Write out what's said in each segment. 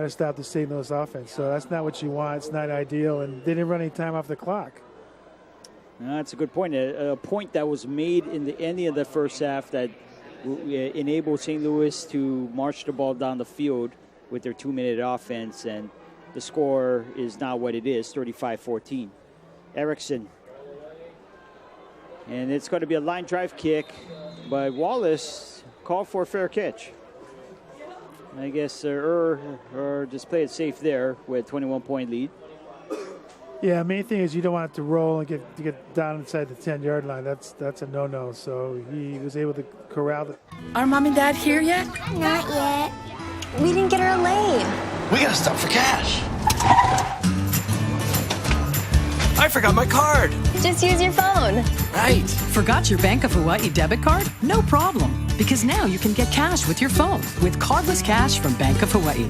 to stop the St. Louis offense. So that's not what you want. It's not ideal, and they didn't run any time off the clock. That's a good point. A point that was made in the ending of the first half that enabled St. Louis to march the ball down the field with their 2-minute offense, and the score is now what it is, 35-14. Erickson. And it's going to be a line drive kick, but Wallace called for a fair catch. I guess or just play it safe there with a 21-point lead. Yeah, main thing is you don't want it to roll and get down inside the 10-yard line. That's a no-no. So he was able to corral it. Are Mom and Dad here yet? Not yet. We didn't get our lane. We gotta stop for cash. I forgot my card. Just use your phone. Right. Forgot your Bank of Hawaii debit card? No problem, because now you can get cash with your phone with cardless cash from Bank of Hawaii.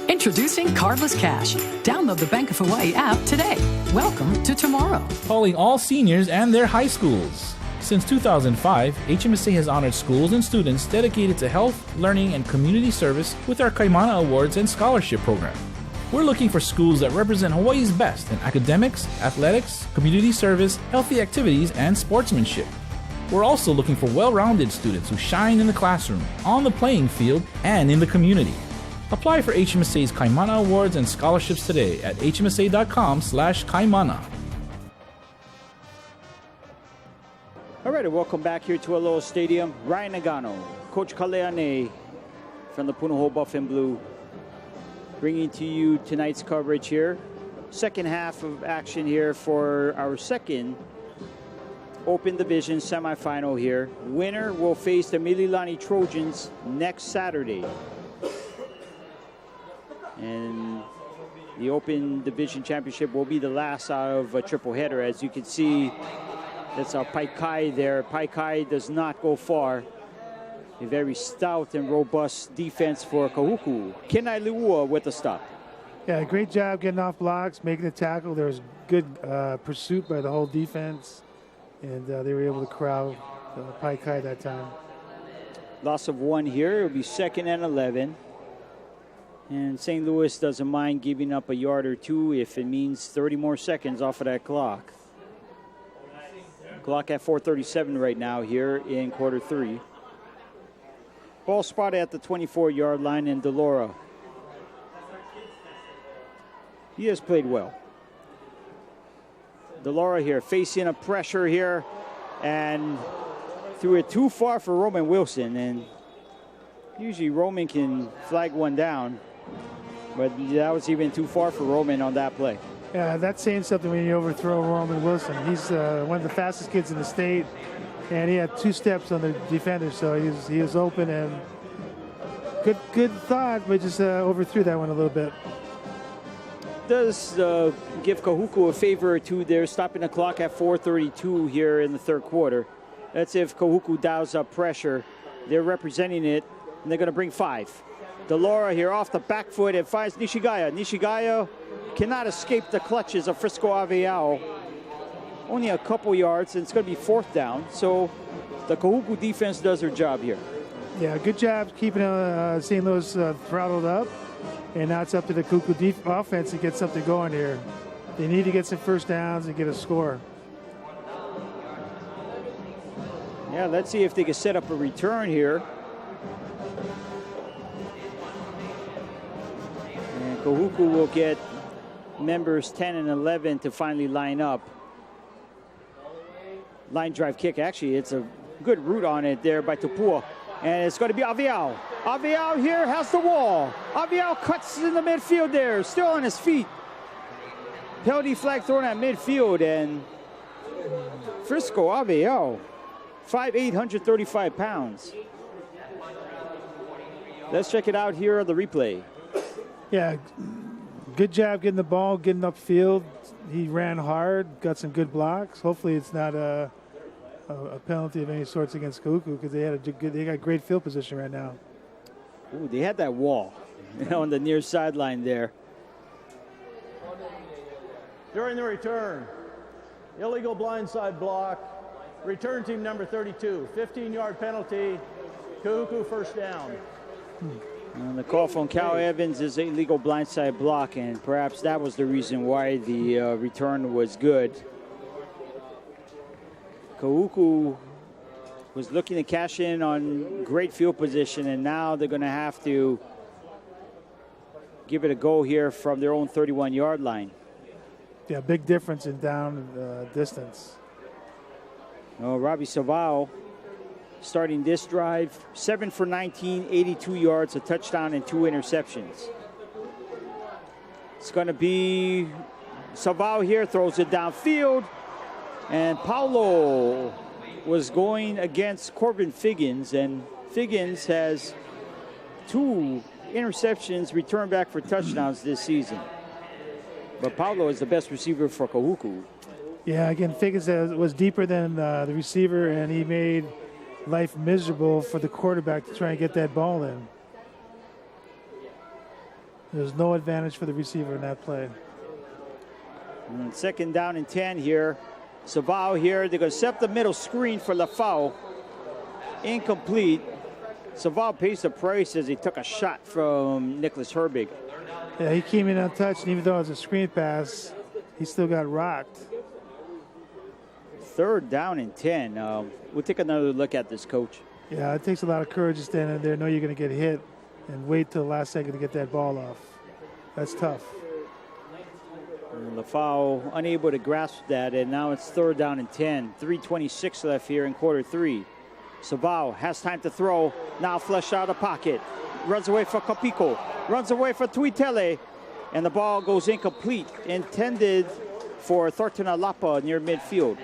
Introducing Cardless Cash. Download the Bank of Hawaii app today. Welcome to tomorrow. Calling all seniors and their high schools. Since 2005, HMSA has honored schools and students dedicated to health, learning, and community service with our Kaimana Awards and Scholarship Program. We're looking for schools that represent Hawaii's best in academics, athletics, community service, healthy activities, and sportsmanship. We're also looking for well-rounded students who shine in the classroom, on the playing field, and in the community. Apply for HMSA's Kaimana Awards and Scholarships today at hmsa.com/kaimana. All right, and welcome back here to Aloha Stadium. Ryan Nagano, Coach Kaleane from the Punahou Buff and Blue, bringing to you tonight's coverage here. Second half of action here for our second Open Division semifinal here. Winner will face the Mililani Trojans next Saturday. And the Open Division Championship will be the last out of a triple header. As you can see, that's our Paikai there. Paikai does not go far. A very stout and robust defense for Kahuku. Kenai Leua with the stop. Yeah, great job getting off blocks, making the tackle. There was good pursuit by the whole defense, and they were able to corral Paikai that time. Loss of 1 here. It'll be 2nd and 11. And St. Louis doesn't mind giving up a yard or two if it means 30 more seconds off of that clock. Clock at 4:37 right now here in quarter 3. Ball spotted at the 24-yard line, and Delora. He has played well. Delora here facing a pressure here and threw it too far for Roman Wilson. And usually Roman can flag one down, but that was even too far for Roman on that play. Yeah, that's saying something when you overthrow Roman Wilson. He's one of the fastest kids in the state, and he had 2 steps on the defender, so he was open and good thought, but just overthrew that one a little bit. Does give Kahuku a favor or two there, stopping the clock at 4:32 here in the third quarter. That's if Kahuku dials up pressure. They're representing it, and they're going to bring 5. Delora here off the back foot and finds Nishigaya. Nishigaya cannot escape the clutches of Frisco Aveao. Only a couple yards, and it's going to be 4th down. So the Kahuku defense does their job here. Yeah, good job keeping St. Louis throttled up. And now it's up to the Kahuku offense to get something going here. They need to get some first downs and get a score. Yeah, let's see if they can set up a return here. And Kahuku will get members 10 and 11 to finally line up. Line drive kick. Actually, it's a good route on it there by Tupua. And it's going to be Aveao. Aveao here has the wall. Aveao cuts in the midfield there, still on his feet. Penalty flag thrown at midfield, and Frisco Aveao, 5'8", 135 pounds. Let's check it out here on the replay. Yeah, good job getting the ball, getting upfield. He ran hard, got some good blocks. Hopefully it's not a penalty of any sorts against Kahuku, because they got great field position right now. Ooh, they had that wall on the near sideline there. During the return, illegal blindside block Return team number 32, 15-yard penalty, kahuku first down. And the call from Cal Evans is a legal blindside block, and perhaps that was the reason why the return was good. Kahuku was looking to cash in on great field position, and now they're going to have to give it a go here from their own 31-yard line. Yeah, big difference in down distance. Oh, Robbie Savao starting this drive, 7 for 19, 82 yards, a touchdown, and 2 interceptions. It's going to be Savao here, throws it downfield, and Paulo was going against Corbin Figgins, and Figgins has 2 interceptions returned back for touchdowns this season. But Paulo is the best receiver for Kahuku. Yeah, again, Figgins was deeper than the receiver, and he made life miserable for the quarterback to try and get that ball in. There's no advantage for the receiver in that play. And 2nd down and 10 here. Savao here, they're going to set the middle screen for Lafau. Incomplete. Savao pays the price as he took a shot from Nicholas Herbig. Yeah, he came in untouched, and even though it was a screen pass, he still got rocked. 3rd down and 10. We'll take another look at this, Coach. Yeah, it takes a lot of courage to stand in there, know you're going to get hit, and wait till the last second to get that ball off. That's tough. And Lafau unable to grasp that, and now it's 3rd down and 10. 3:26 left here in quarter 3. Savao has time to throw. Now flush out of the pocket. Runs away for Capico. Runs away for Tuitele. And the ball goes incomplete. Intended for Thornton Alapa near midfield.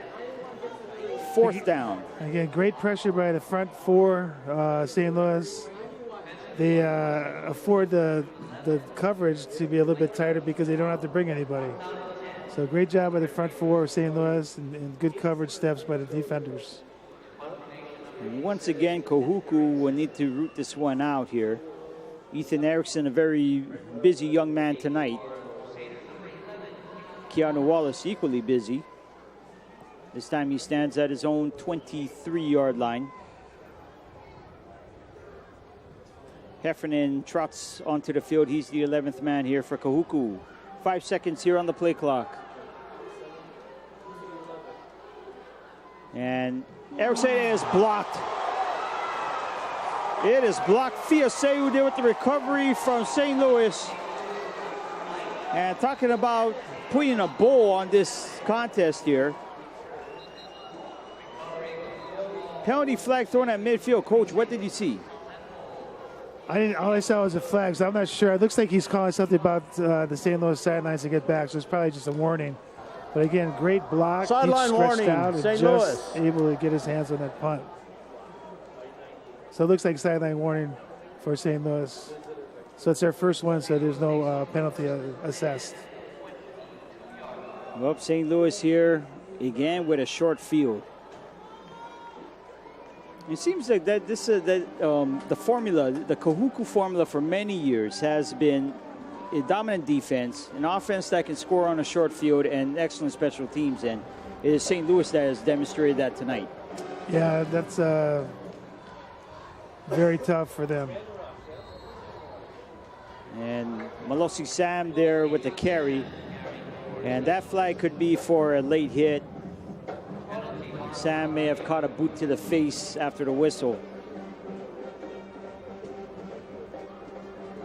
4th down. Again, great pressure by the front 4, St. Louis. They afford the coverage to be a little bit tighter because they don't have to bring anybody. So great job by the front 4 of St. Louis, and good coverage steps by the defenders. And once again, Kahuku will need to root this one out here. Ethan Erickson, a very busy young man tonight. Keanu Wallace, equally busy. This time he stands at his own 23-yard line. Heffernan trots onto the field. He's the 11th man here for Kahuku. 5 seconds here on the play clock. And Erickson is blocked. It is blocked. Fiaseu there with the recovery from St. Louis. And talking about putting a bow on this contest here. Penalty flag thrown at midfield. Coach, what did you see? All I saw was a flag, so I'm not sure. It looks like he's calling something about the St. Louis sidelines to get back, so it's probably just a warning. But again, great block. Sideline warning, out and St. just Louis. able to get his hands on that punt. So it looks like sideline warning for St. Louis. So it's their first one, so there's no penalty assessed. Well, St. Louis here again with a short field. It seems like that the formula, the Kahuku formula for many years has been a dominant defense, an offense that can score on a short field, and excellent special teams. And it is St. Louis that has demonstrated that tonight. Yeah, that's very tough for them. And Malosi Sam there with the carry. And that flag could be for a late hit. Sam may have caught a boot to the face after the whistle.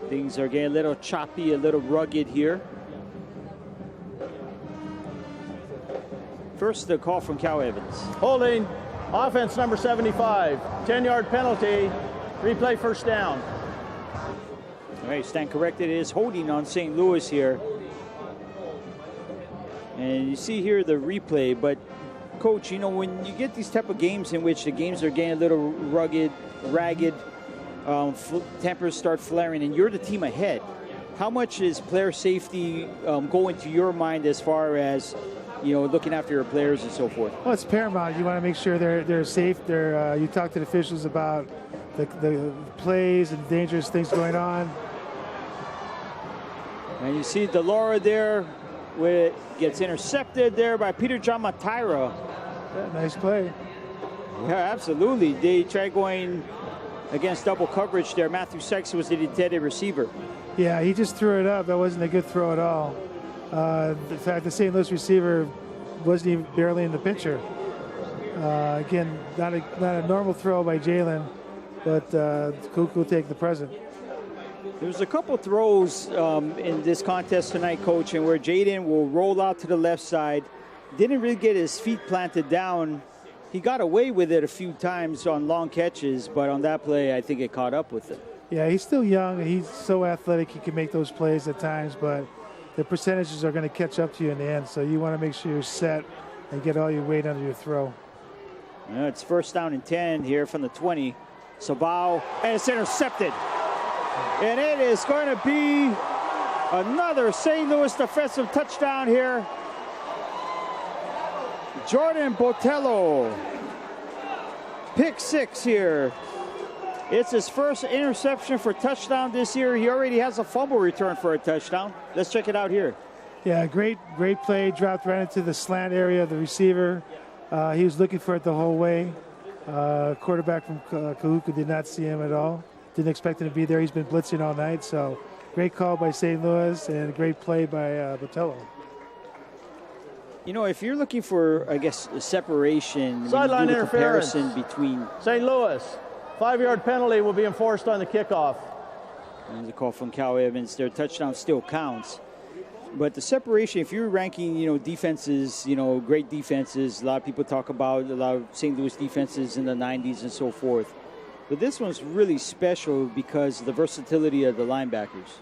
Things are getting a little choppy, a little rugged here. First, the call from Cal Evans. Holding, offense number 75, 10-yard penalty, replay first down. All right, stand corrected. It is holding on St. Louis here. And you see here the replay, but Coach, you know, when you get these type of games in which the games are getting a little rugged, ragged, tempers start flaring, and you're the team ahead, how much is player safety go into your mind as far as, you know, looking after your players and so forth? Well, it's paramount. You want to make sure they're safe. You talk to the officials about the plays and dangerous things going on. And you see Delora there, where it gets intercepted there by Peter John Matira. Yeah, nice play. Yeah, absolutely. They tried going against double coverage there. Matthew Sykes was the intended receiver. Yeah, he just threw it up. That wasn't a good throw at all. In fact, the St. Louis receiver wasn't even barely in the picture. Again, not a normal throw by Jalen, but Kahuku will take the present. There's a couple throws in this contest tonight, Coach, and where Jaden will roll out to the left side. Didn't really get his feet planted down. He got away with it a few times on long catches, but on that play, I think it caught up with him. Yeah, he's still young. He's so athletic. He can make those plays at times, but the percentages are going to catch up to you in the end. So you want to make sure you're set and get all your weight under your throw. Yeah, it's first down and 10 here from the 20. Sabao, and it's intercepted. And it is going to be another St. Louis defensive touchdown here. Jordan Botello, pick 6 here. It's his first interception for touchdown this year. He already has a fumble return for a touchdown. Let's check it out here. Yeah, great play. Dropped right into the slant area of the receiver. He was looking for it the whole way. Quarterback from Kahuku did not see him at all. Didn't expect him to be there. He's been blitzing all night. So great call by St. Louis and a great play by Botello. You know, if you're looking for, I guess, a separation, Sideline interference. Comparison between St. Louis, 5-yard penalty will be enforced on the kickoff. and the call from Cal Evans, their touchdown still counts. But the separation, if you're ranking, defenses, great defenses, a lot of people talk about a lot of St. Louis defenses in the 90s and so forth. But this one's really special because of the versatility of the linebackers.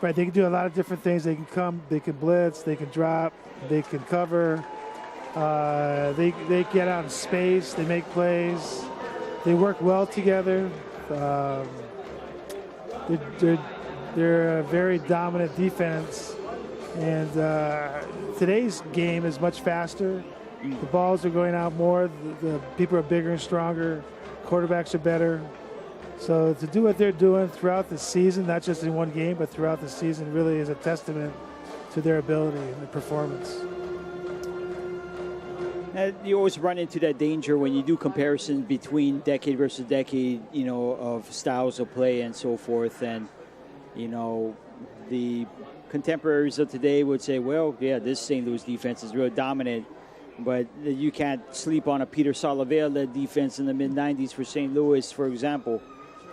Right, they can do a lot of different things. They can come, they can blitz, they can drop, they can cover. They get out in space, they make plays. They work well together. They're a very dominant defense. And today's game is much faster. The balls are going out more. The people are bigger and stronger. Quarterbacks are better. So to do what they're doing throughout the season, not just in one game, but throughout the season, really is a testament to their ability and their performance. And you always run into that danger when you do comparisons between decade versus decade, of styles of play and so forth. And, the contemporaries of today would say, well, yeah, this St. Louis defense is real dominant. But you can't sleep on a Peter Salavea-led defense in the mid-'90s for St. Louis, for example.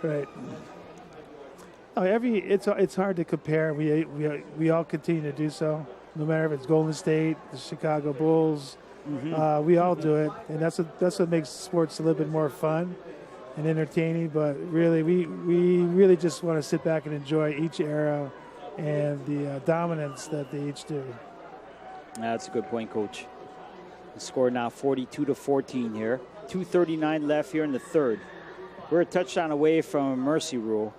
Right. It's hard to compare. We all continue to do so, no matter if it's Golden State, the Chicago Bulls. Mm-hmm. We all do it, and that's what makes sports a little bit more fun and entertaining. But really, we really just want to sit back and enjoy each era and the dominance that they each do. That's a good point, Coach. The score now 42-14 here. 2:39 left here in the third. We're a touchdown away from a mercy rule.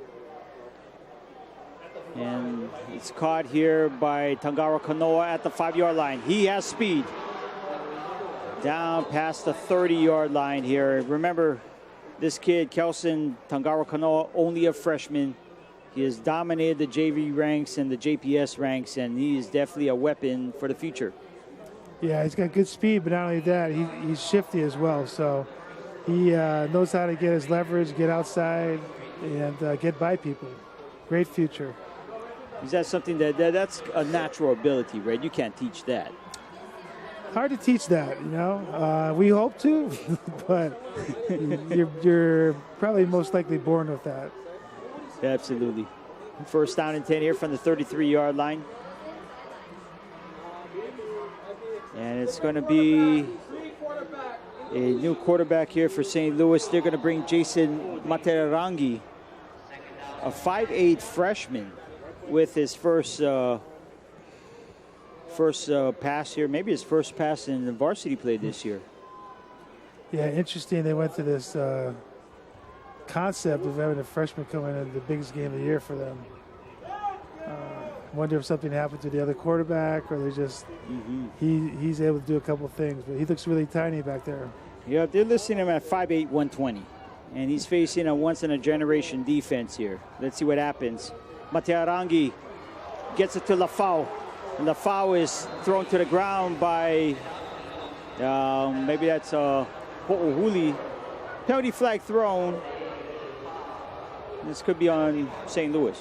And it's caught here by Tangara Kanoa at the 5-yard line. He has speed. Down past the 30-yard line here. Remember, this kid, Kelson Tangara Kanoa, only a freshman. He has dominated the JV ranks and the JPS ranks, and he is definitely a weapon for the future. Yeah, he's got good speed, but not only that, he's shifty as well. So he knows how to get his leverage, get outside, and get by people. Great future. Is that something that's a natural ability, right? You can't teach that. Hard to teach that, We hope to, but you're probably most likely born with that. Absolutely. First down and 10 here from the 33-yard line. And it's going to be a new quarterback here for St. Louis. They're going to bring Jason Materarangi, a 5'8" freshman, with his first pass here. Maybe his first pass in the varsity play this year. Yeah, interesting. They went to this concept of having a freshman come in the biggest game of the year for them. Wonder if something happened to the other quarterback, or they just he's able to do a couple things, but he looks really tiny back there. Yeah, they're listing him at 5'8", 120, and he's facing a once-in-a-generation defense here. Let's see what happens. Matearangi gets it to Lafau, and Lafau is thrown to the ground by maybe that's Po'ohuli. Penalty flag thrown. This could be on St. Louis.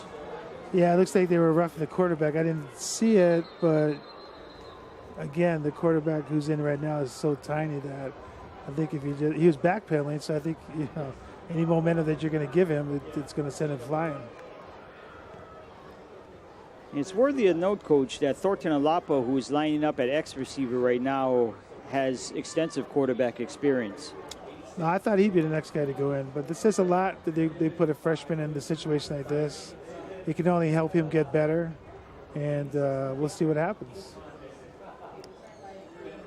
Yeah, it looks like they were roughing the quarterback. I didn't see it, but again, the quarterback who's in right now is so tiny that I think if he was backpedaling, so I think any momentum that you're going to give him, it's going to send him flying. It's worthy of note, Coach, that Thornton Alapa, who is lining up at X receiver right now, has extensive quarterback experience. No, I thought he'd be the next guy to go in, but this says a lot that they put a freshman in a situation like this. It can only help him get better, and we'll see what happens.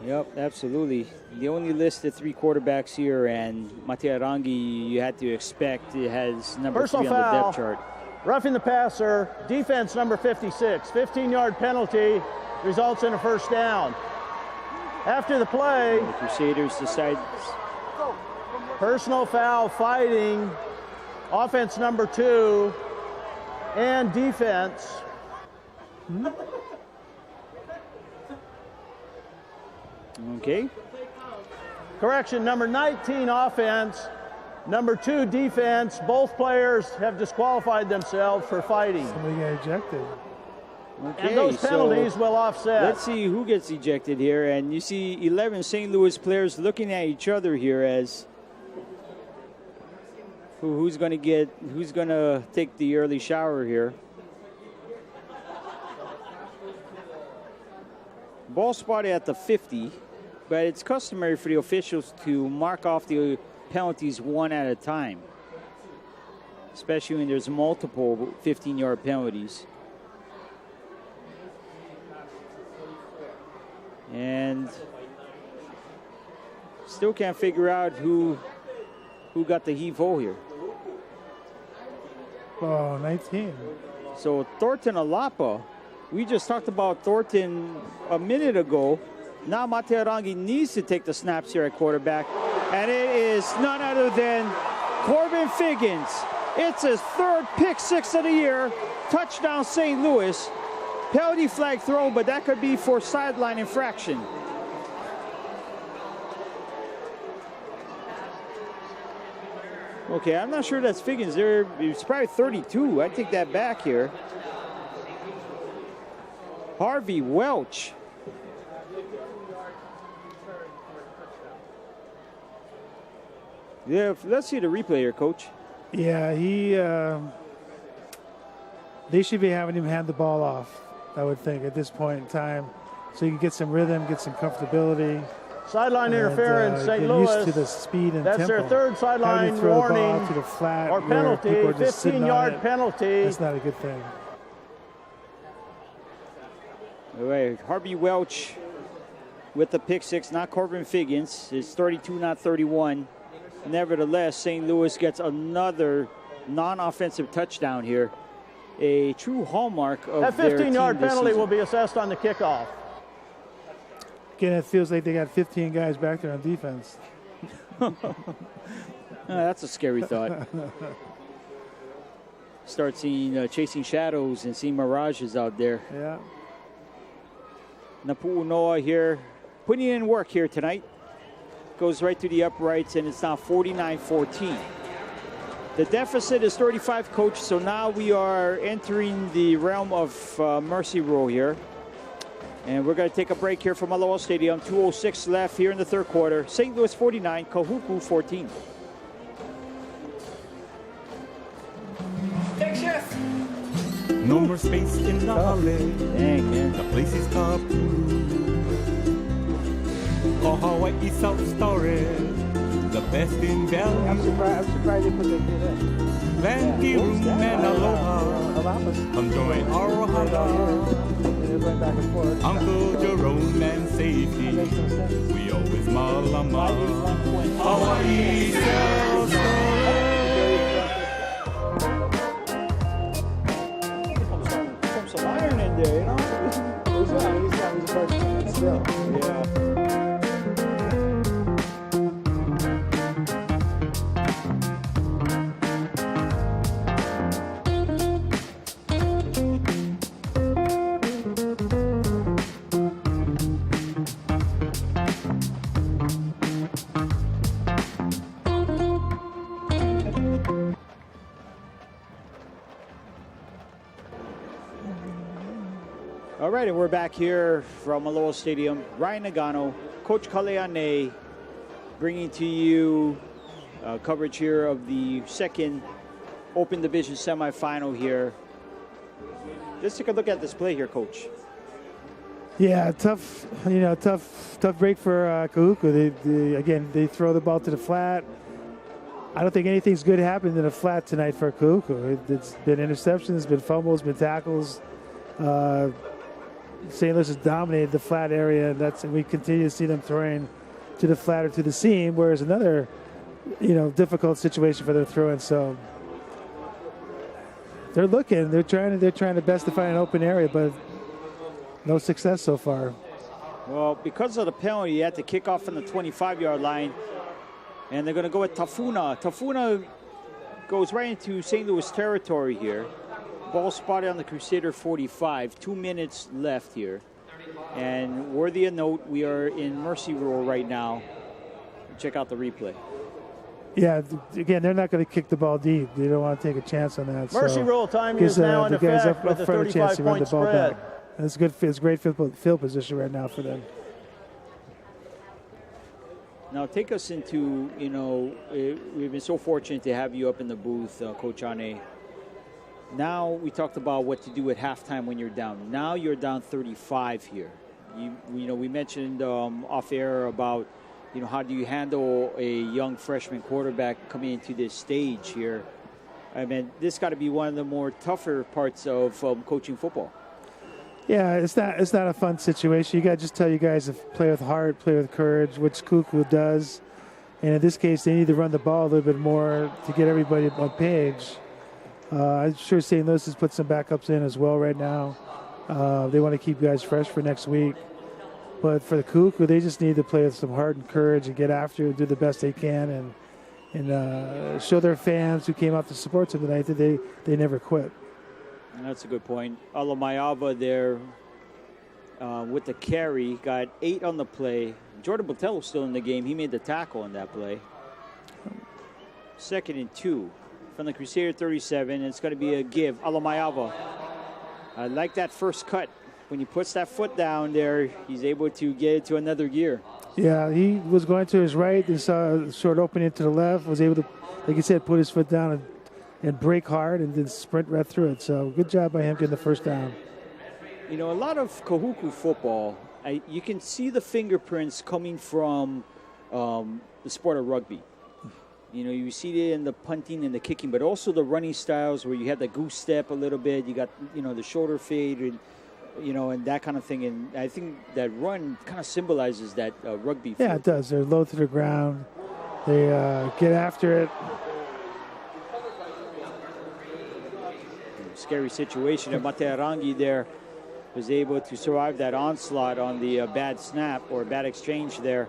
Yep, absolutely. They only listed 3 quarterbacks here, and Matearangi, you had to expect, it has number Personal 3 on the foul. depth chart. Roughing the passer, defense number 56. 15-yard penalty results in a first down. After the play, The Crusaders decide. personal foul fighting, offense number 2, and defense. Okay. Correction, number 19 offense, number 2 defense. Both players have disqualified themselves for fighting. Somebody got ejected. Okay, And those penalties so will offset. let's see who gets ejected here. And you see 11 St. Louis players looking at each other here as who's going to take the early shower here. Ball spotted at the 50, but it's customary for the officials to mark off the penalties one at a time, especially when there's multiple 15-yard penalties. And still can't figure out who got the heave-ho here. Oh, 19. So Thornton Alapa, we just talked about Thornton a minute ago. Now Matearangi needs to take the snaps here at quarterback. And it is none other than Corbin Figgins. It's his 3rd pick 6 of the year. Touchdown St. Louis. Penalty flag throw, but that could be for sideline infraction. Okay, I'm not sure that's Figgins. It's probably 32. I take that back here. Harvey Welch. Yeah, let's see the replay here, Coach. Yeah, they should be having him hand the ball off, I would think, at this point in time, so you can get some rhythm, get some comfortability. Sideline interference, St. get Louis. used to the speed and That's tempo. their 3rd sideline throw the warning ball to the flat or where penalty. people are just sitting on 15-yard it. penalty. That's not a good thing. All right, Harvey Welch with the pick 6, not Corbin Figgins. It's 32, not 31. Nevertheless, St. Louis gets another non-offensive touchdown here. A true hallmark of That their team 15-yard this penalty season. will be assessed on the kickoff. Again, it feels like they got 15 guys back there on defense. That's a scary thought. Start seeing chasing shadows and seeing mirages out there. Yeah. Napu'unoa here, putting in work here tonight. Goes right to the uprights, and it's now 49-14. The deficit is 35, Coach, so now we are entering the realm of mercy rule here. And we're going to take a break here from Aloha Stadium. 2:06 left here in the 3rd quarter. St. Louis 49, Kahuku 14. No more space in the hallway. Dang, man. The place is kapu. Oh, Hawaii South Storage, the best in value. I'm surprised they put that kid in. Plenty room and aloha. Come join our hala. Back and forth. Uncle Jerome and safety. We always malama. Hawaii South Put some iron in there, you know? He's a person still. Yeah. All right, and we're back here from Aloha Stadium. Ryan Nagano, Coach Kaleane, bringing to you coverage here of the second Open Division semifinal here. Let's take a look at this play here, Coach. Yeah, tough break for Kahuku. They throw the ball to the flat. I don't think anything's good happened in the flat tonight for Kahuku. It's been interceptions, been fumbles, been tackles. St. Louis has dominated the flat area, and we continue to see them throwing to the flat or to the seam, whereas another, difficult situation for their throwing. So they're looking, they're trying to best to find an open area, but no success so far. Well, because of the penalty, you had to kick off from the 25-yard line, and they're going to go with Tafuna. Tafuna goes right into St. Louis territory here. Ball spotted on the Crusader 45. 2 minutes left here. And worthy of note, we are in mercy rule right now. Check out the replay. Yeah, again, they're not going to kick the ball deep. They don't want to take a chance on that. Mercy rule time is now in effect with a 35-point spread. And it's good. It's great field position right now for them. Now take us into, we've been so fortunate to have you up in the booth, Coach Ane. Now we talked about what to do at halftime when you're down. Now you're down 35 here. We mentioned off air about, how do you handle a young freshman quarterback coming into this stage here? I mean, this got to be one of the more tougher parts of coaching football. Yeah, it's not a fun situation. You got to just tell you guys to play with heart, play with courage, which Kuku does. And in this case, they need to run the ball a little bit more to get everybody on page. I'm sure St. Louis has put some backups in as well right now. They want to keep guys fresh for next week. But for the Kuku, they just need to play with some heart and courage and get after it and do the best they can and show their fans who came out to support them tonight that they never quit. That's a good point. Alamayava there with the carry, got 8 on the play. Jordan Botello still in the game. He made the tackle on that play. 2nd and 2 from the Crusader 37. And it's going to be a give. Alamayava. I like that first cut. When he puts that foot down there, he's able to get it to another gear. Yeah, he was going to his right. He saw a short opening to the left. Was able to, like you said, put his foot down and break hard and then sprint right through it. So good job by him getting the first down. A lot of Kahuku football, you can see the fingerprints coming from the sport of rugby. You see it in the punting and the kicking, but also the running styles where you have the goose step a little bit. You got, the shoulder fade and that kind of thing. And I think that run kind of symbolizes that rugby. Yeah, it does. They're low to the ground. They get after it. Scary situation. And Matearangi there was able to survive that onslaught on the bad snap or bad exchange there.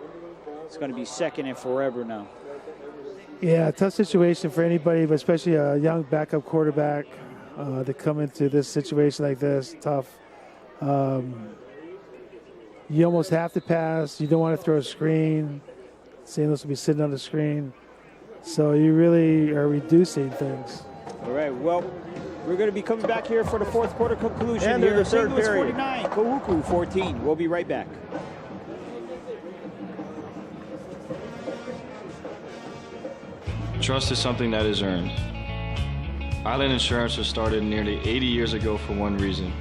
It's going to be 2nd and forever now. Yeah, tough situation for anybody, but especially a young backup quarterback to come into this situation like this. Tough. You almost have to pass. You don't want to throw a screen. St. Louis will be sitting on the screen. So you really are reducing things. All right, well, we're going to be coming back here for the fourth quarter conclusion. And here. the third St. Louis period. 49, Kahuku 14. We'll be right back. Trust is something that is earned. Island Insurance was started nearly 80 years ago for one reason: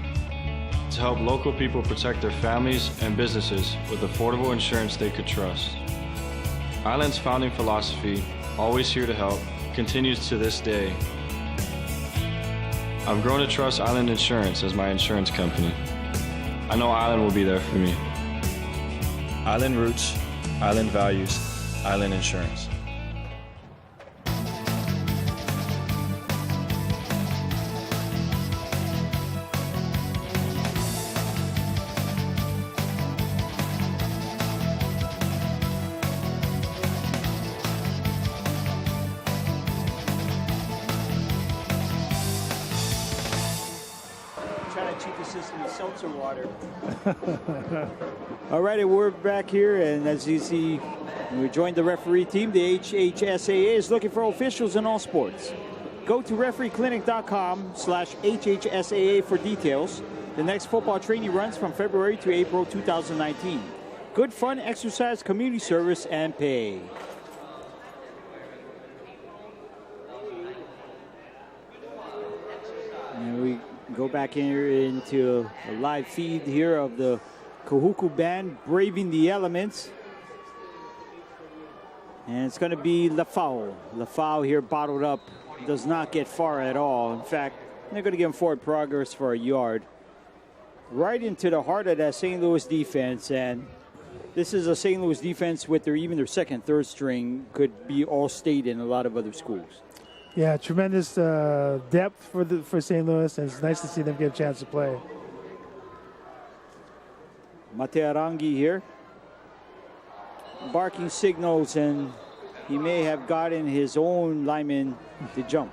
to help local people protect their families and businesses with affordable insurance they could trust. Island's founding philosophy, always here to help, continues to this day. I've grown to trust Island Insurance as my insurance company. I know Island will be there for me. Island Roots, Island Values, Island Insurance. Seltzer water. All right, and we're back here, and as you see, we joined the referee team. The HHSAA is looking for officials in all sports. Go to refereeclinic.com/HHSAA for details. The next football training runs from February to April 2019. Good fun, exercise, community service, and pay. And we go back here into a live feed here of the Kahuku band braving the elements. And it's going to be Lafau. Lafau here bottled up, does not get far at all. In fact, they're going to give him forward progress for a yard. Right into the heart of that St. Louis defense. And this is a St. Louis defense with even their second, third string could be all state in a lot of other schools. Yeah, tremendous depth for St. Louis, and it's nice to see them get a chance to play. Matearangi here, barking signals, and he may have gotten his own lineman to jump.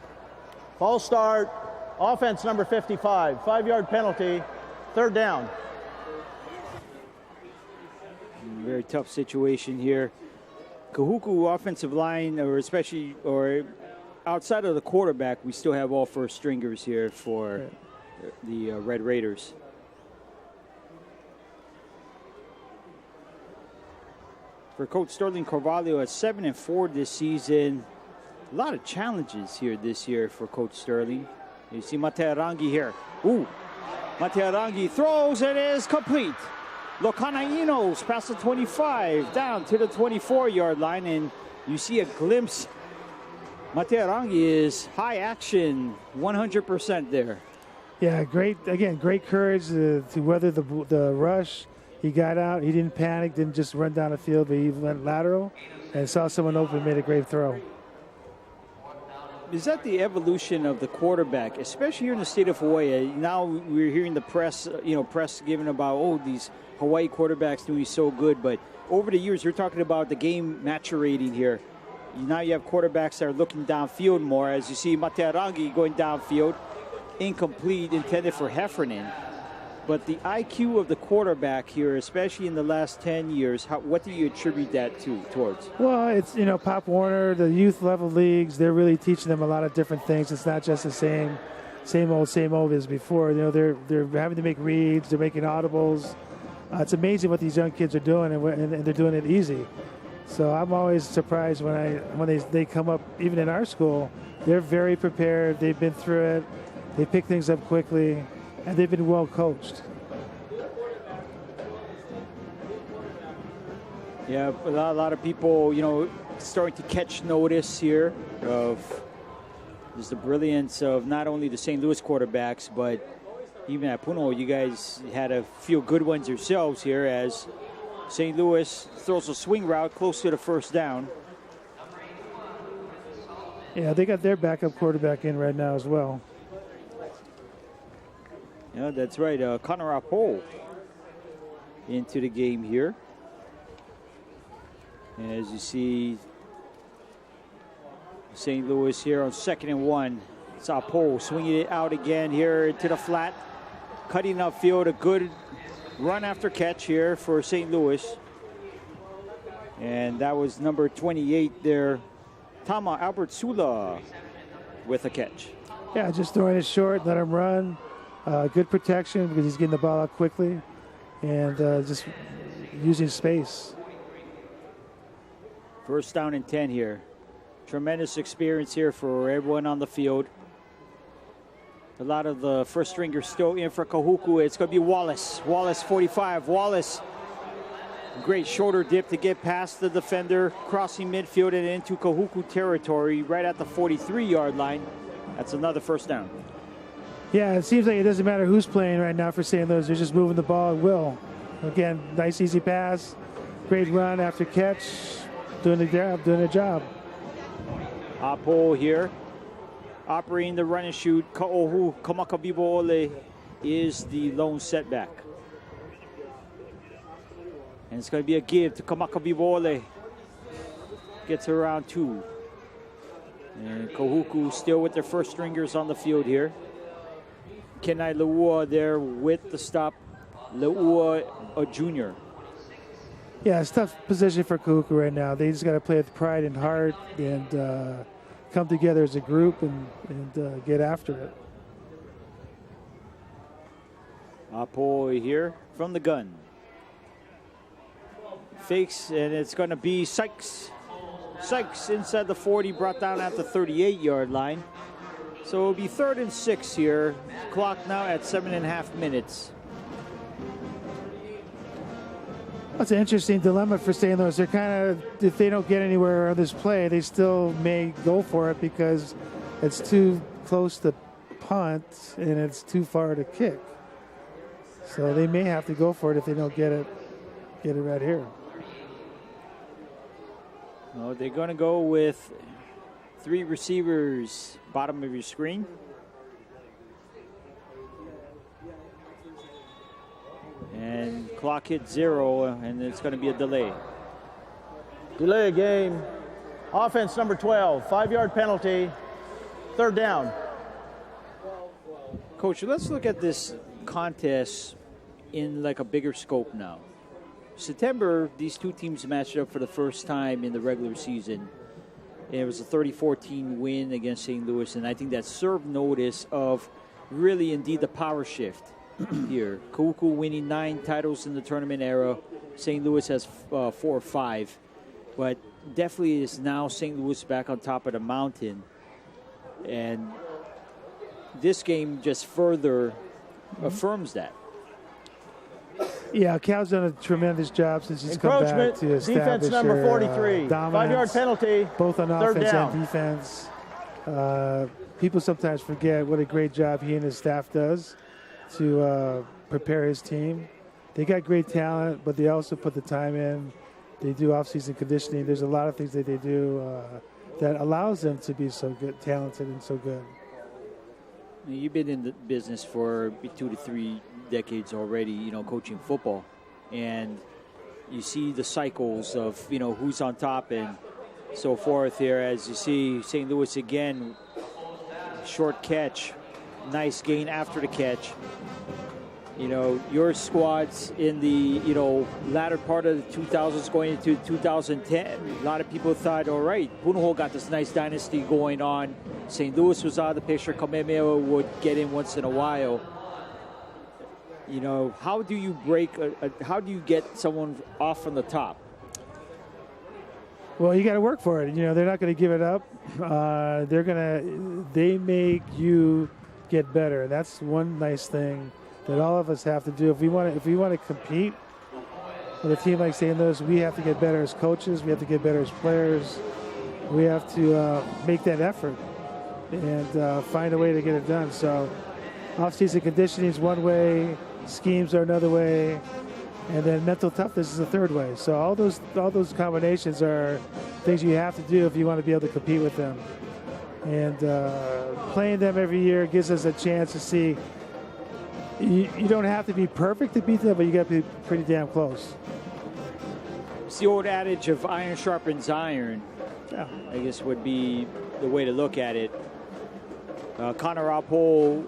False start, offense number 55, 5-yard penalty, third down. Very tough situation here. Kahuku offensive line, or outside of the quarterback, we still have all first stringers here for the Red Raiders. For Coach Sterling Carvalho at 7-4 this season. A lot of challenges here this year for Coach Sterling. You see Matearangi here. Ooh, Matearangi throws, it is complete. Locanainos past the 25, down to the 24-yard line, and you see a glimpse. Matearangi is high action, 100% there. Yeah, great courage to weather the rush. He got out, he didn't panic, didn't just run down the field, but he went lateral and saw someone open and made a great throw. Is that the evolution of the quarterback, especially here in the state of Hawaii? Now we're hearing the press giving about, these Hawaii quarterbacks doing so good, but over the years, you're talking about the game maturating here. Now you have quarterbacks that are looking downfield more, as you see Matearangi going downfield, incomplete, intended for Heffernan. But the IQ of the quarterback here, especially in the last 10 years, what do you attribute that towards? Well, it's, Pop Warner, the youth level leagues, they're really teaching them a lot of different things. It's not just the same old as before. They're having to make reads, they're making audibles. It's amazing what these young kids are doing, and they're doing it easy. So I'm always surprised when they come up, even in our school. They're very prepared. They've been through it. They pick things up quickly, and they've been well coached. Yeah, a lot of people, starting to catch notice here of just the brilliance of not only the St. Louis quarterbacks, but even at Puno, you guys had a few good ones yourselves here as St. Louis throws a swing route close to the first down. Yeah, they got their backup quarterback in right now as well. Yeah, that's right. Connor Apo into the game here. And as you see, St. Louis here on 2nd and 1. It's Apo swinging it out again here into the flat. Cutting upfield, a good run after catch here for St. Louis. And that was number 28 there, Tama Albert Sula with a catch. Yeah, just throwing it short, let him run. Good protection because he's getting the ball out quickly and just using space. First down and 10 here. Tremendous experience here for everyone on the field. A lot of the first stringers still in for Kahuku. It's going to be Wallace. Wallace 45. Wallace, great shoulder dip to get past the defender, crossing midfield and into Kahuku territory right at the 43-yard line. That's another first down. Yeah, it seems like it doesn't matter who's playing right now for St. Louis. They're just moving the ball at will. Again, nice easy pass, great run after catch, doing the job. Apo here, operating the run and shoot. Ka'ohu Kamakabibo Ole is the lone setback. And it's going to be a give to Kamakabibo Ole. Gets around 2. And Kahuku still with their first stringers on the field here. Kenai Leua there with the stop. Leua, a junior. Yeah, it's a tough position for Kahuku right now. They just got to play with pride and heart and come together as a group and get after it. Apo here from the gun. Fakes, and it's going to be Sykes. Sykes inside the 40, brought down at the 38-yard line. So it'll be 3rd and 6 here. Clock now at 7.5 minutes. That's an interesting dilemma for St. Louis. They're kind of, if they don't get anywhere on this play, they still may go for it because it's too close to punt and it's too far to kick. So they may have to go for it if they don't get it right here. Well, they're going to go with 3 receivers, bottom of your screen. And clock hit 0, and it's going to be a delay. Delay a game. Offense number 12, 5-yard penalty, 3rd down. Coach, let's look at this contest in like a bigger scope now. September, these two teams matched up for the first time in the regular season. And it was a 30-14 win against St. Louis, and I think that served notice of really indeed the power shift here. Kahuku winning 9 titles in the tournament era. St. Louis has 4 or 5. But definitely is now St. Louis back on top of the mountain. And this game just further affirms that. Yeah, Cal's done a tremendous job since he's come back to establish defense number 43, dominance, 5-yard penalty, both on 3rd offense down. and defense. People sometimes forget what a great job he and his staff does to prepare his team. They got great talent, but they also put the time in. They do off-season conditioning. There's a lot of things that they do that allows them to be so good, talented and so good. You've been in the business for 2 to 3 decades already, coaching football. And you see the cycles of, who's on top and so forth here. As you see St. Louis again, short catch, nice gain after the catch. Your squads in the, latter part of the 2000s going into 2010, a lot of people thought, all right, Punahou got this nice dynasty going on. St. Louis was out of the picture. Kamehameha would get in once in a while. How do you how do you get someone off from the top? Well, you got to work for it. They're not going to give it up. They make you get better. That's one nice thing that all of us have to do. If we want to compete with a team like St. Louis, we have to get better as coaches. We have to get better as players. We have to make that effort and find a way to get it done. So off-season conditioning is one way, schemes are another way, and then mental toughness is a third way. So all those combinations are things you have to do if you want to be able to compete with them. And playing them every year gives us a chance to see. You don't have to be perfect to beat them, but you got to be pretty damn close. It's the old adage of iron sharpens iron. Yeah. I guess would be the way to look at it. Connor Apo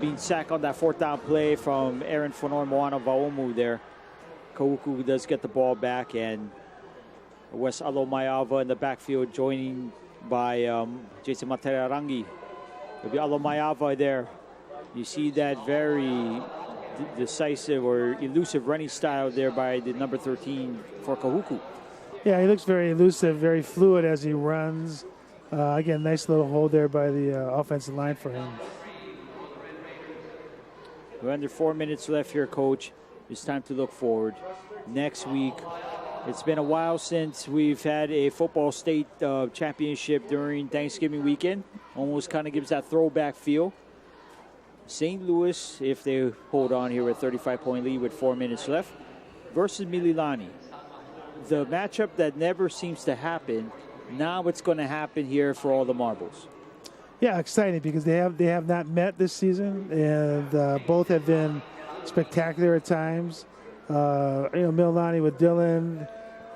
being sacked on that 4th down play from Aaron Fonor Moana Vaumu there. Kahuku does get the ball back, and Wes Alomayava in the backfield joining by Jason Materarangi. There'll be Alomayava there. You see that very decisive or elusive running style there by the number 13 for Kahuku. Yeah, he looks very elusive, very fluid as he runs. Again, nice little hold there by the offensive line for him. We're under 4 minutes left here, Coach. It's time to look forward. Next week, it's been a while since we've had a football state championship during Thanksgiving weekend. Almost kind of gives that throwback feel. St. Louis, if they hold on here with a 35-point lead with 4 minutes left, versus Mililani. The matchup that never seems to happen, now it's going to happen here for all the marbles. Yeah, exciting because they have not met this season, and both have been spectacular at times. Mililani with Dylan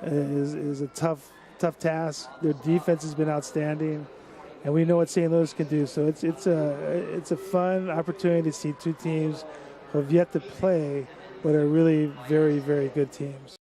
is a tough task. Their defense has been outstanding, and we know what St. Louis can do. So it's a fun opportunity to see two teams who have yet to play, but are really very, very good teams.